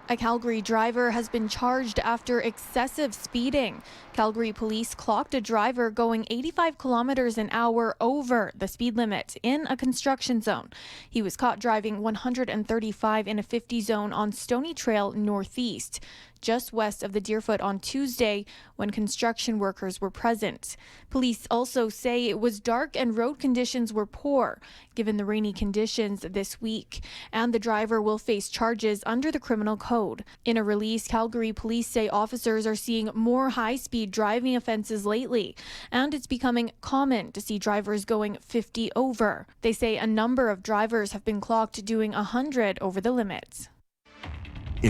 A Calgary driver has been charged after excessive speeding. Calgary police clocked a driver going 85 kilometers an hour over the speed limit in a construction zone. He was caught driving 135 in a 50 zone on Stoney Trail Northeast, just west of the Deerfoot on Tuesday when construction workers were present. Police also say it was dark and road conditions were poor, given the rainy conditions this week, and the driver will face charges under the criminal code. In a release, Calgary police say officers are seeing more high-speed driving offenses lately, and it's becoming common to see drivers going 50 over. They say a number of drivers have been clocked doing 100 over the limit.